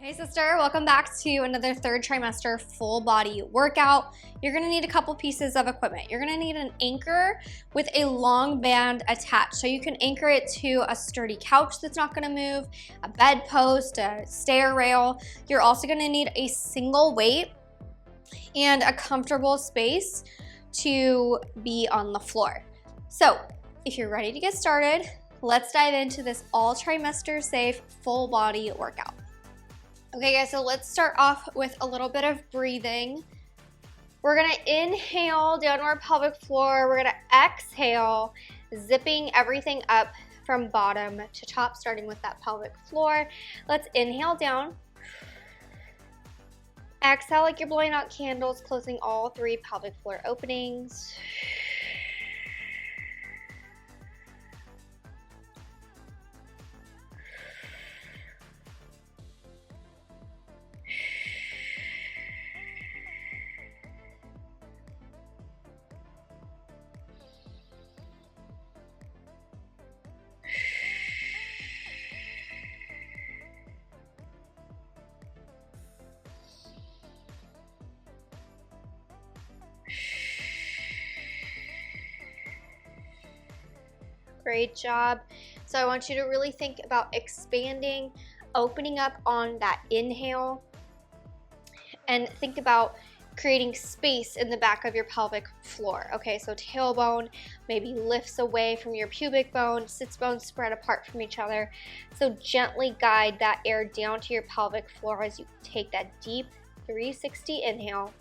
Hey sister, welcome back to another third trimester full body workout. You're gonna need a couple pieces of equipment. You're gonna need an anchor with a long band attached. So you can anchor it to a sturdy couch that's not gonna move, a bedpost, a stair rail. You're also gonna need a single weight and a comfortable space to be on the floor. So if you're ready to get started, let's dive into this all trimester safe full body workout. Okay guys, so let's start off with a little bit of breathing. We're gonna inhale, downward pelvic floor. We're gonna exhale, zipping everything up from bottom to top, starting with that pelvic floor. Let's inhale down. Exhale like you're blowing out candles, closing all three pelvic floor openings. Great job. So I want you to really think about expanding, opening up on that inhale, and think about creating space in the back of your pelvic floor. Okay, so tailbone maybe lifts away from your pubic bone, sits bones spread apart from each other. So gently guide that air down to your pelvic floor as you take that deep 360 inhale.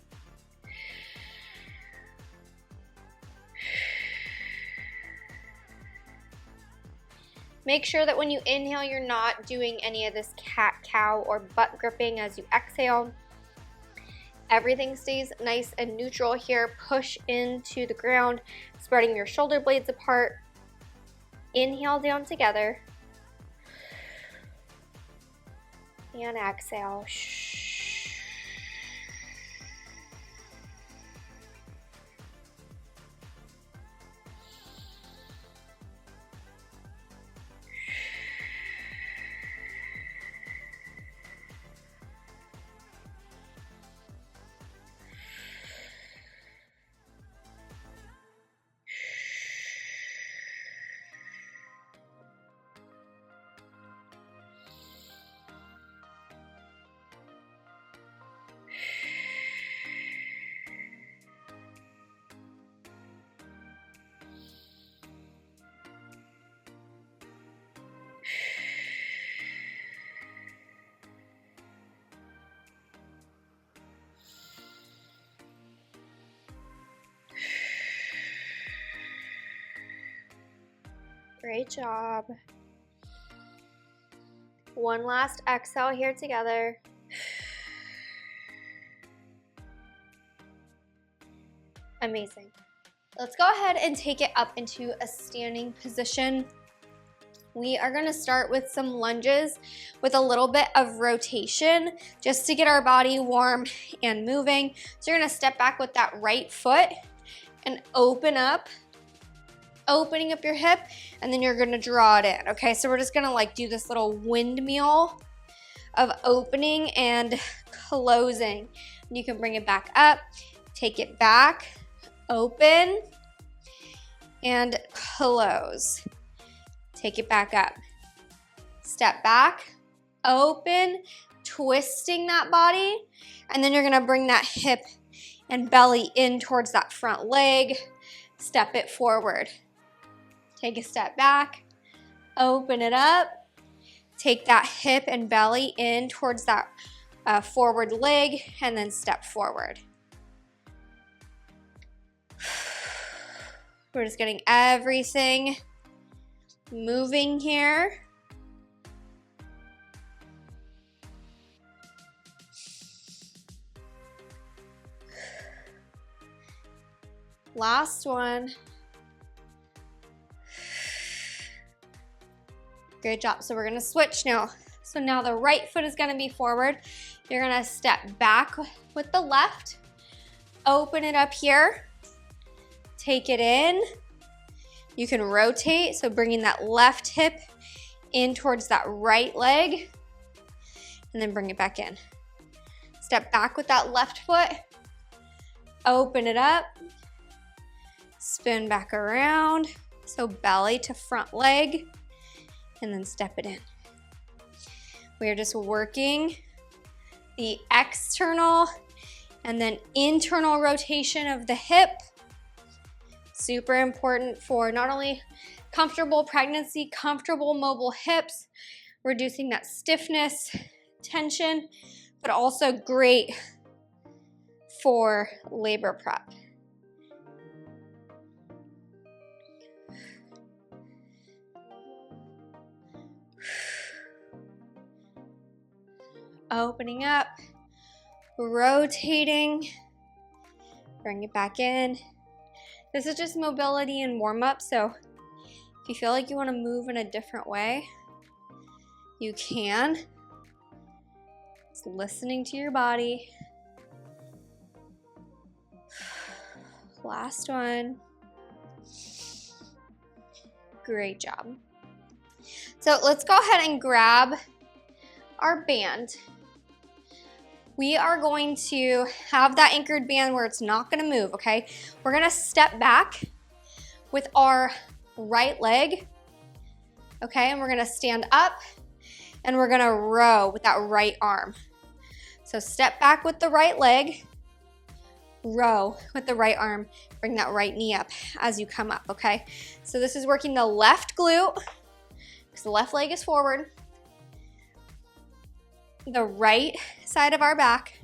Make sure that when you inhale, you're not doing any of this cat-cow or butt gripping as you exhale. Everything stays nice and neutral here. Push into the ground, spreading your shoulder blades apart. Inhale down together. And exhale. Great job. One last exhale here together. Amazing. Let's go ahead and take it up into a standing position. We are gonna start with some lunges with a little bit of rotation just to get our body warm and moving. So you're gonna step back with that right foot and open up, opening up your hip, and then you're gonna draw it in, okay? So we're just gonna like do this little windmill of opening and closing. You can bring it back up, take it back, open, and close. Take it back up. Step back, open, twisting that body, and then you're gonna bring that hip and belly in towards that front leg, step it forward. Take a step back, open it up, take that hip and belly in towards that forward leg, and then step forward. We're just getting everything moving here. Last one. Great job. So we're gonna switch now. So now the right foot is gonna be forward. You're gonna step back with the left, open it up here, take it in. You can rotate, so bringing that left hip in towards that right leg. and then bring it back in. Step back with that left foot, open it up, spin back around, so belly to front leg, and then step it in. We are just working the external and then internal rotation of the hip. Super important for not only comfortable pregnancy, comfortable mobile hips, reducing that stiffness, tension, but also great for labor prep. Opening up, rotating, bring it back in. This is just mobility and warm up, so if you feel like you want to move in a different way, you can. Just listening to your body. Last one. Great job. So let's go ahead and grab our band. We are going to have that anchored band where it's not gonna move, okay? We're gonna step back with our right leg, okay? And we're gonna stand up and we're gonna row with that right arm. So step back with the right leg, row with the right arm, bring that right knee up as you come up, okay? So this is working the left glute, because the left leg is forward, the right side of our back.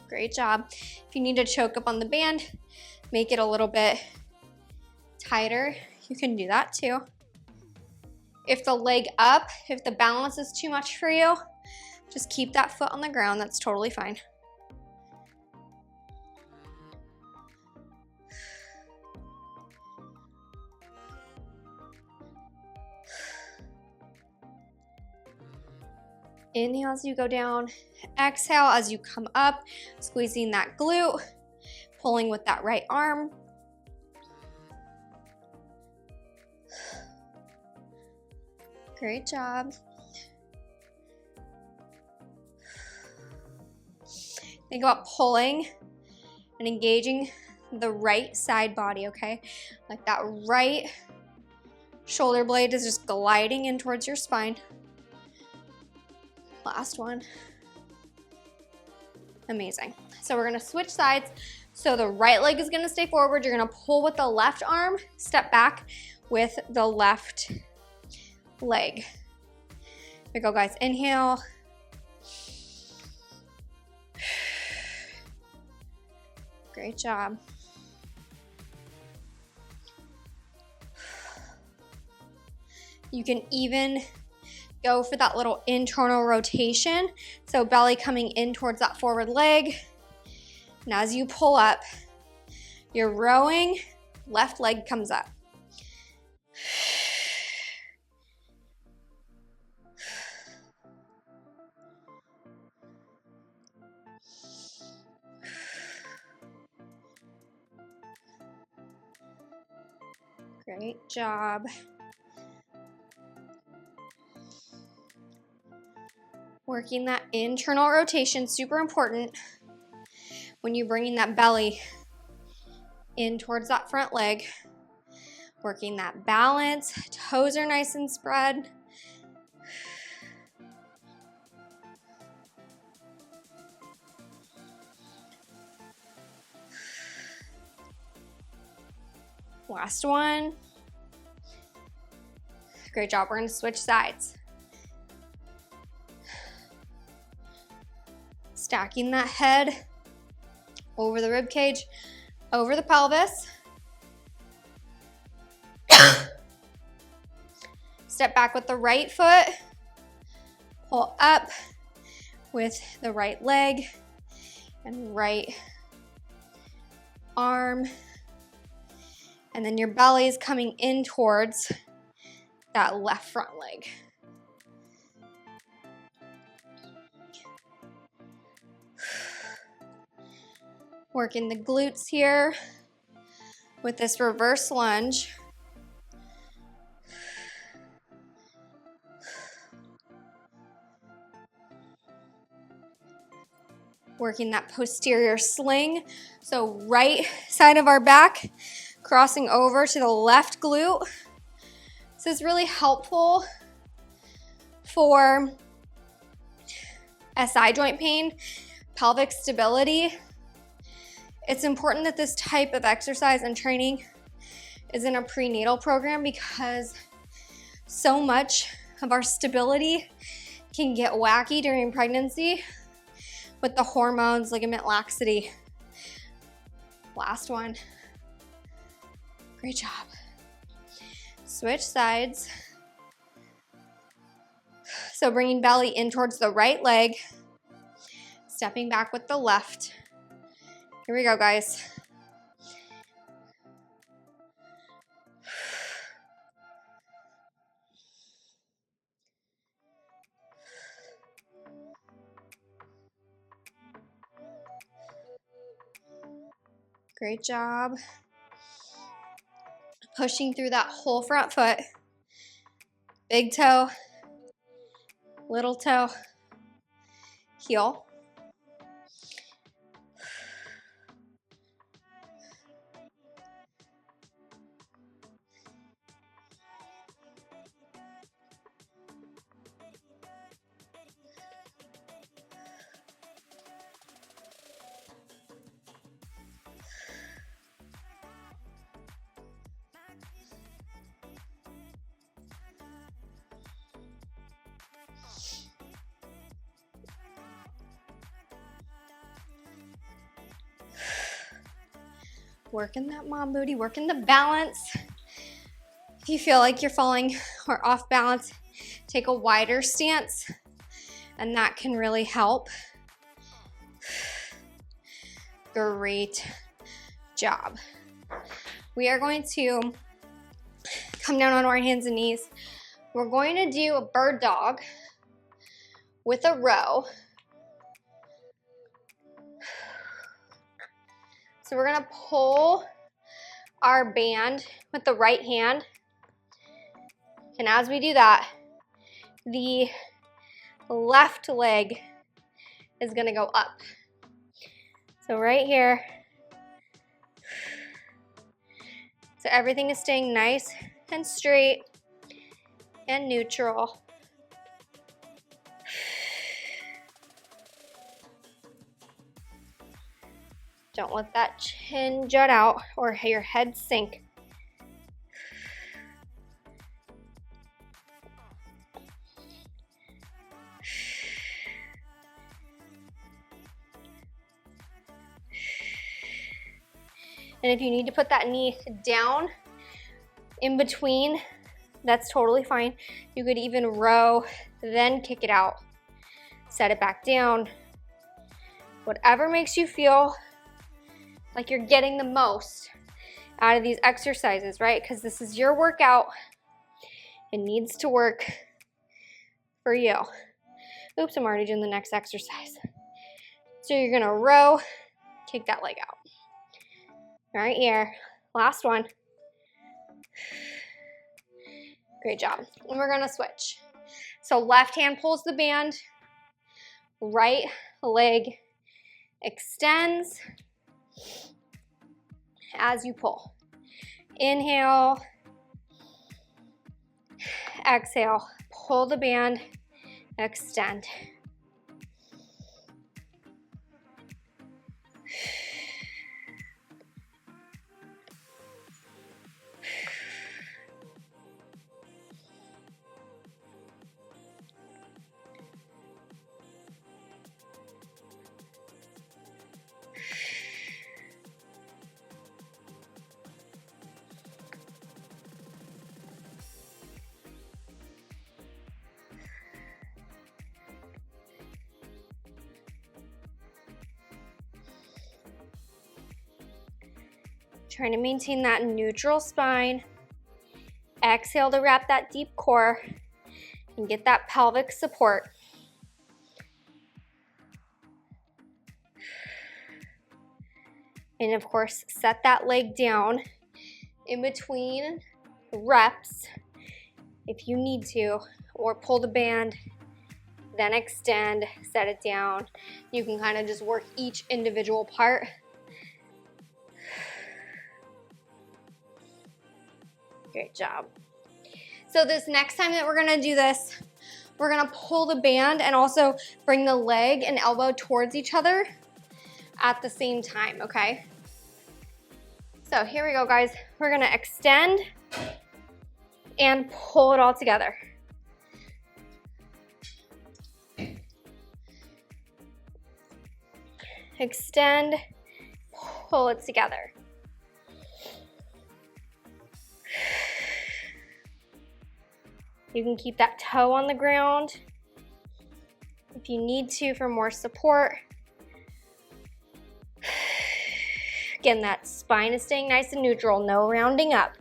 Great job. If you need to choke up on the band, make it a little bit tighter, you can do that too. If the leg up, if the balance is too much for you, just keep that foot on the ground, that's totally fine. Inhale as you go down, exhale as you come up, squeezing that glute, pulling with that right arm. Great job. Think about pulling and engaging the right side body, okay? Like that right shoulder blade is just gliding in towards your spine. Last one. Amazing. So we're gonna switch sides. So the right leg is gonna stay forward. You're gonna pull with the left arm, step back with the left leg. Here we go, guys. Inhale. Great job. You can even go for that little internal rotation. So belly coming in towards that forward leg. And as you pull up, you're rowing, left leg comes up. Great job. Working that internal rotation, super important when you're bringing that belly in towards that front leg. Working that balance, toes are nice and spread. Last one. Great job. We're going to switch sides. Stacking that head over the rib cage, over the pelvis. Step back with the right foot. Pull up with the right leg and right arm. And then your belly is coming in towards that left front leg. Working the glutes here with this reverse lunge. Working that posterior sling. So right side of our back, crossing over to the left glute. This is really helpful for SI joint pain, pelvic stability. It's important that this type of exercise and training is in a prenatal program because so much of our stability can get wacky during pregnancy with the hormones, ligament laxity. Last one. Great job. Switch sides. So bringing belly in towards the right leg, stepping back with the left. Here we go, guys. Great job. Pushing through that whole front foot. Big toe, little toe, heel. Working that mom booty, working the balance. If you feel like you're falling or off balance, take a wider stance, and that can really help. Great job. We are going to come down on our hands and knees. We're going to do a bird dog with a row. So we're gonna pull our band with the right hand. And as we do that, the left leg is gonna go up. So right here. So everything is staying nice and straight and neutral. Don't let that chin jut out or your head sink. And if you need to put that knee down in between, that's totally fine. You could even row, then kick it out. Set it back down. Whatever makes you feel like you're getting the most out of these exercises, right? Because this is your workout. It needs to work for you. Oops, I'm already doing the next exercise. So you're gonna row, kick that leg out. Right here, last one. Great job. And we're gonna switch. So left hand pulls the band, right leg extends as you pull. Inhale, exhale, pull the band, extend. Trying to maintain that neutral spine. Exhale to wrap that deep core and get that pelvic support. And of course, set that leg down in between reps if you need to, or pull the band then extend, set it down. You can kind of just work each individual part. Great job. So this next time that we're gonna do this, we're gonna pull the band and also bring the leg and elbow towards each other at the same time, okay? So here we go, guys. We're gonna extend and pull it all together. Extend, pull it together. You can keep that toe on the ground if you need to for more support. Again, that spine is staying nice and neutral, no rounding up.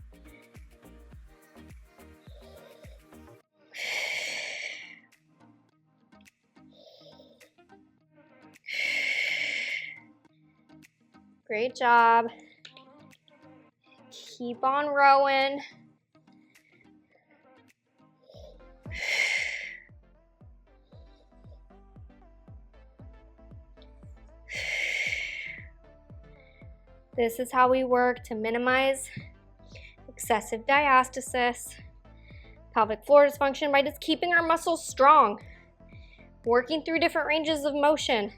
Great job. Keep on rowing. This is how we work to minimize excessive diastasis, pelvic floor dysfunction, by just keeping our muscles strong, working through different ranges of motion.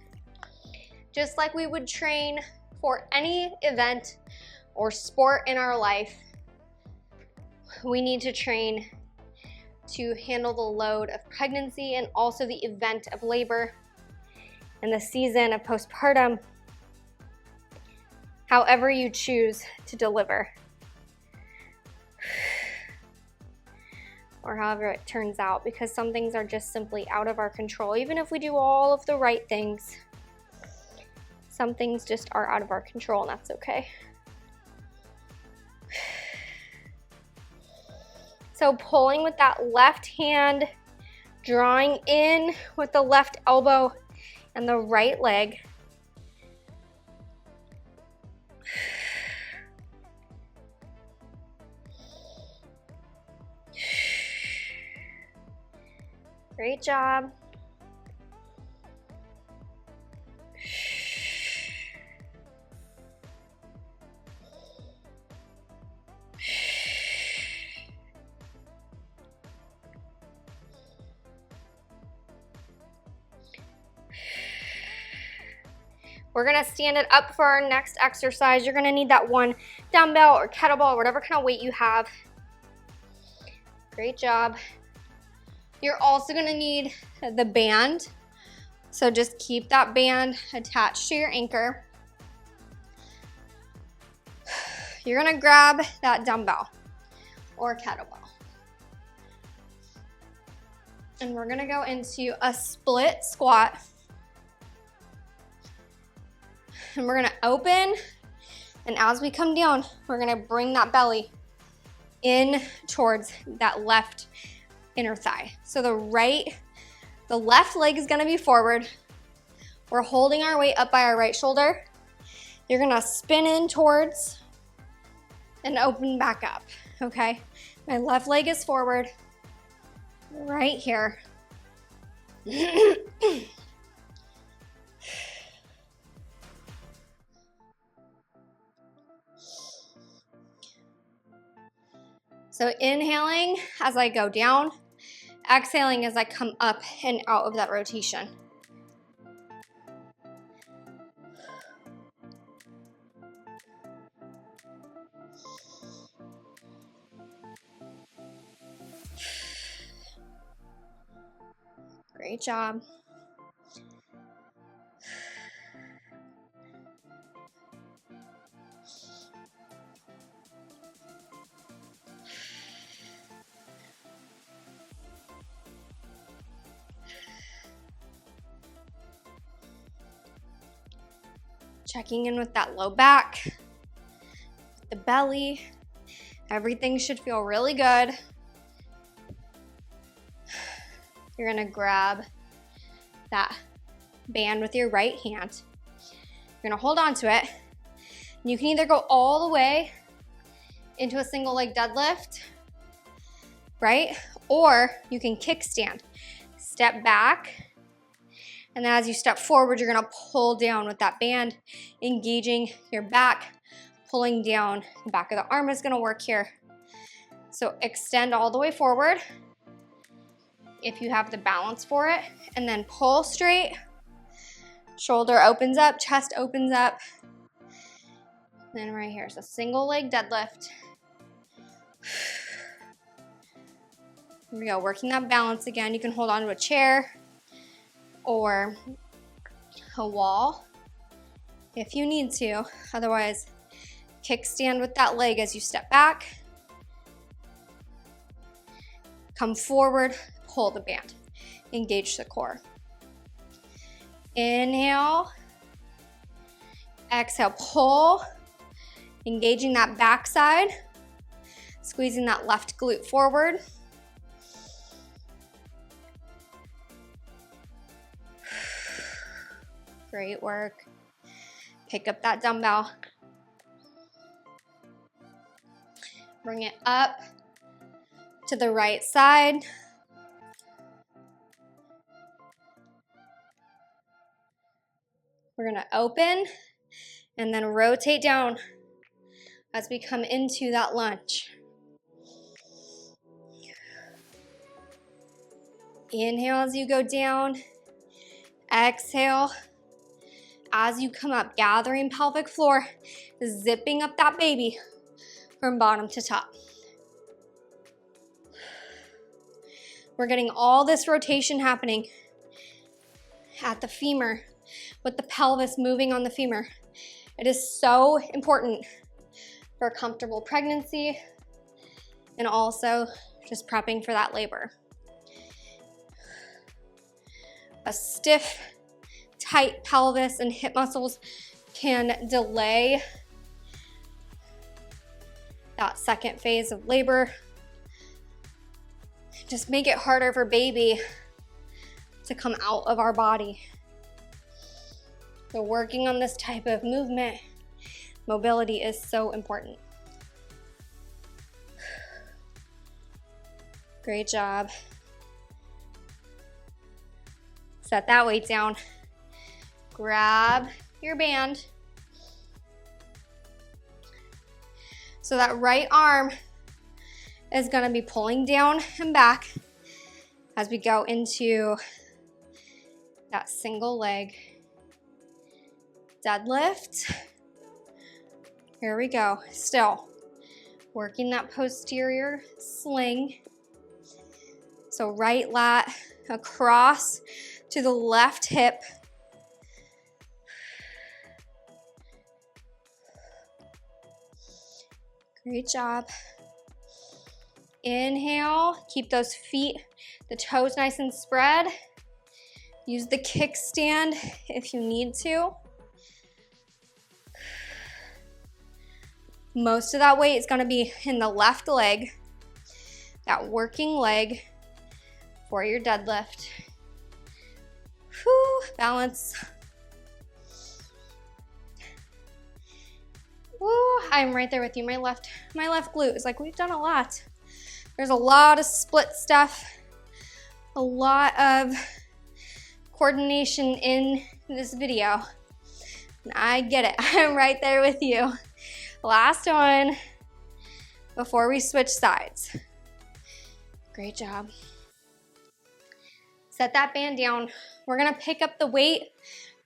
Just like we would train for any event or sport in our life, we need to train to handle the load of pregnancy and also the event of labor and the season of postpartum, however you choose to deliver, or however it turns out, because some things are just simply out of our control. Even if we do all of the right things, some things just are out of our control, and that's okay. So pulling with that left hand, drawing in with the left elbow and the right leg. Great job. We're gonna stand it up for our next exercise. You're gonna need that one dumbbell or kettlebell or whatever kind of weight you have. Great job. You're also gonna need the band. So just keep that band attached to your anchor. You're gonna grab that dumbbell or kettlebell. And we're gonna go into a split squat. And we're gonna open, and as we come down, we're gonna bring that belly in towards that left inner thigh. So the left leg is gonna be forward. We're holding our weight up by our right shoulder. You're gonna spin in towards and open back up, okay? My left leg is forward, right here. So inhaling as I go down, exhaling as I come up and out of that rotation. Great job. Checking in with that low back, the belly. Everything should feel really good. You're gonna grab that band with your right hand. You're gonna hold on to it. You can either go all the way into a single leg deadlift, right? Or you can kickstand. Step back, And then as you step forward, you're gonna pull down with that band, engaging your back, pulling down. The back of the arm is gonna work here. So extend all the way forward if you have the balance for it, and then pull straight. Shoulder opens up, chest opens up. Then right here is a single leg deadlift. Here we go, working that balance again. You can hold on to a chair or a wall if you need to. Otherwise, kickstand with that leg as you step back. Come forward, pull the band. Engage the core. Inhale. Exhale, pull. Engaging that backside. Squeezing that left glute forward. Great work. Pick up that dumbbell. Bring it up to the right side. We're gonna open and then rotate down as we come into that lunge. Inhale as you go down. Exhale as you come up, gathering pelvic floor, zipping up that baby from bottom to top. We're getting all this rotation happening at the femur with the pelvis moving on the femur. It is so important for a comfortable pregnancy and also just prepping for that labor. A stiff, tight pelvis and hip muscles can delay that second phase of labor. Just make it harder for baby to come out of our body. So working on this type of movement, mobility is so important. Great job. Set that weight down. Grab your band. So that right arm is gonna be pulling down and back as we go into that single leg deadlift. Here we go, still working that posterior sling. So right lat across to the left hip. Great job. Inhale, keep those feet, the toes nice and spread. Use the kickstand if you need to. Most of that weight is gonna be in the left leg, that working leg for your deadlift. Whew, balance. Woo, I'm right there with you. My left glute is like, we've done a lot. There's a lot of split stuff, a lot of coordination in this video. And I get it, I'm right there with you. Last one before we switch sides. Great job. Set that band down. We're gonna pick up the weight,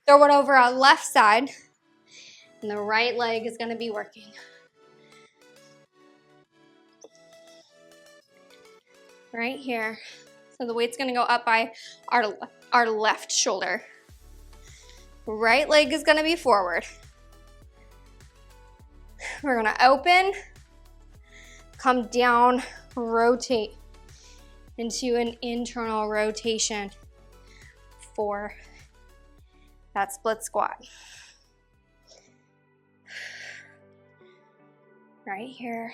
throw it over our left side, and the right leg is gonna be working. Right here. So the weight's gonna go up by our left shoulder. Right leg is gonna be forward. We're gonna open, come down, rotate into an internal rotation for that split squat. Right here.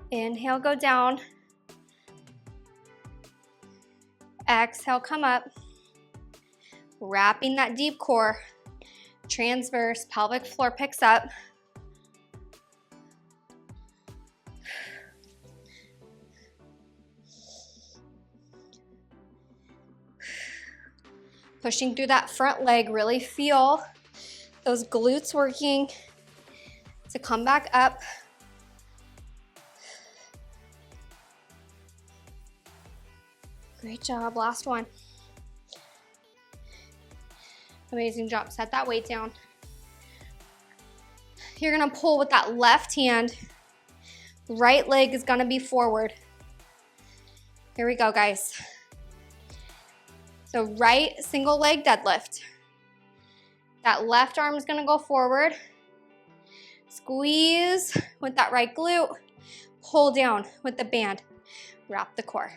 Inhale, go down. Exhale, come up. Wrapping that deep core. Transverse, pelvic floor picks up. Pushing through that front leg, really feel those glutes working to come back up. Great job, last one. Amazing job, set that weight down. You're gonna pull with that left hand. Right leg is gonna be forward. Here we go, guys. So right single leg deadlift. That left arm is gonna go forward. Squeeze with that right glute. Pull down with the band. Wrap the core.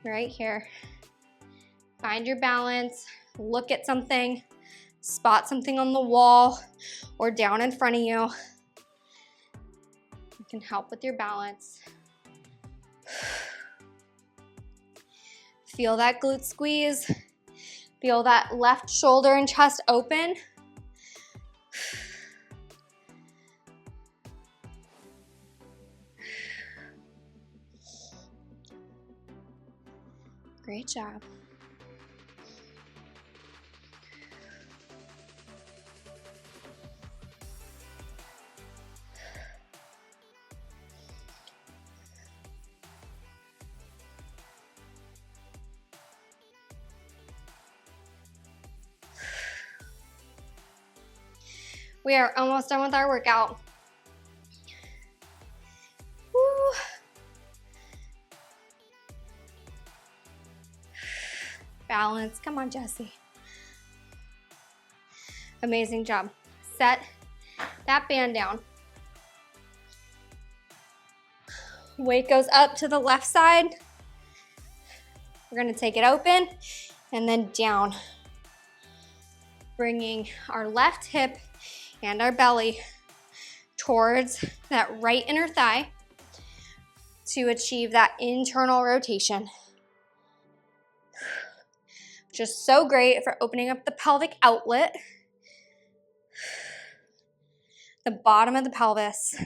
Right here. Find your balance. Look at something. Spot something on the wall or down in front of you. It can help with your balance. Feel that glute squeeze. Feel that left shoulder and chest open. Great job. We are almost done with our workout. Woo. Balance, come on, Jessie. Amazing job. Set that band down. Weight goes up to the left side. We're gonna take it open and then down. Bringing our left hip and our belly towards that right inner thigh to achieve that internal rotation. Just so great for opening up the pelvic outlet, the bottom of the pelvis.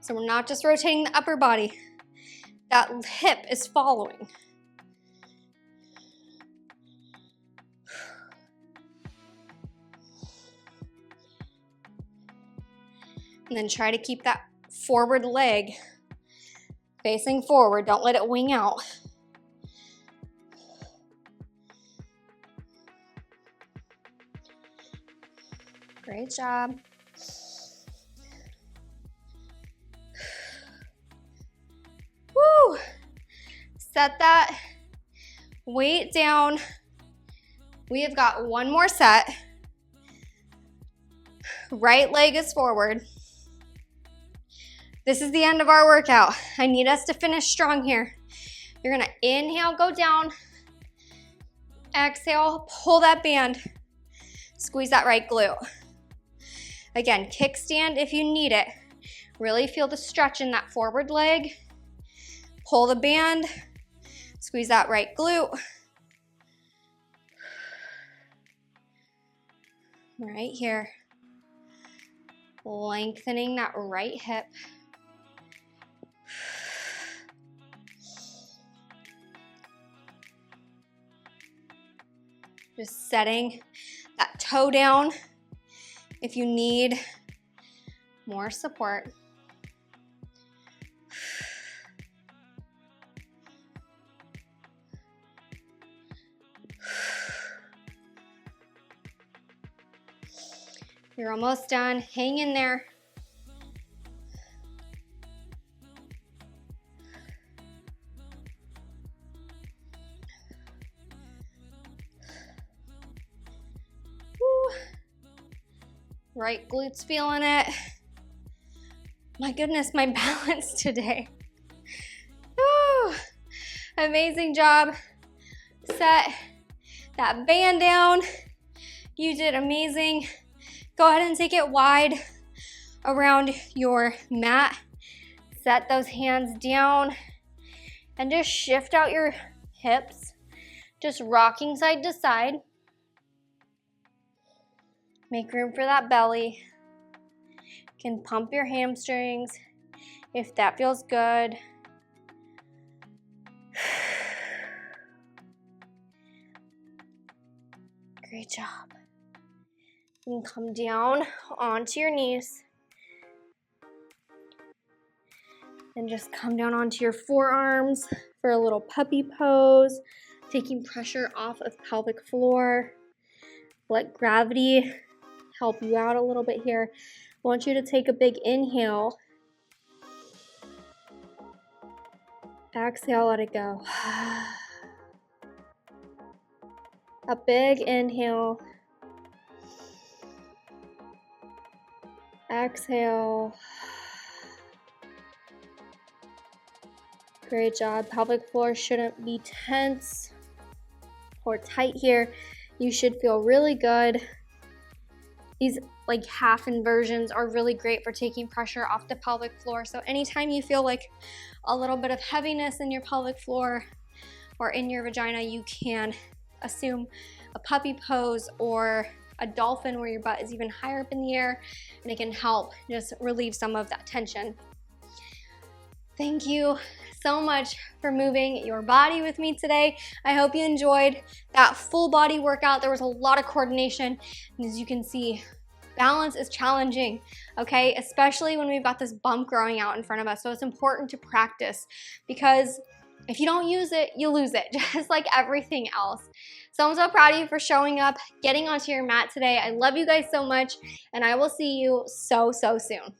So we're not just rotating the upper body, that hip is following. And then try to keep that forward leg facing forward. Don't let it wing out. Great job. Woo! Set that weight down. We have got one more set. Right leg is forward. This is the end of our workout. I need us to finish strong here. You're gonna inhale, go down. Exhale, pull that band. Squeeze that right glute. Again, kickstand if you need it. Really feel the stretch in that forward leg. Pull the band, squeeze that right glute. Right here. Lengthening that right hip. Just setting that toe down if you need more support. You're almost done. Hang in there. Woo. Right glute's feeling it. My goodness, my balance today. Woo. Amazing job. Set that band down. You did amazing. Go ahead and take it wide around your mat. Set those hands down and just shift out your hips, just rocking side to side. Make room for that belly. You can pump your hamstrings if that feels good. Great job. You can come down onto your knees and just come down onto your forearms for a little puppy pose, taking pressure off of pelvic floor. Let gravity help you out a little bit here. I want you to take a big inhale. Exhale, let it go. A big inhale. Exhale. Great job. Pelvic floor shouldn't be tense or tight here. You should feel really good. These like half inversions are really great for taking pressure off the pelvic floor. So anytime you feel like a little bit of heaviness in your pelvic floor or in your vagina, you can assume a puppy pose or a dolphin where your butt is even higher up in the air, and it can help just relieve some of that tension. Thank you so much for moving your body with me today. I hope you enjoyed that full body workout. There was a lot of coordination, and as you can see, balance is challenging, okay? Especially when we've got this bump growing out in front of us. So it's important to practice, because if you don't use it, you lose it, just like everything else. So I'm so proud of you for showing up, getting onto your mat today. I love you guys so much, and I will see you so soon.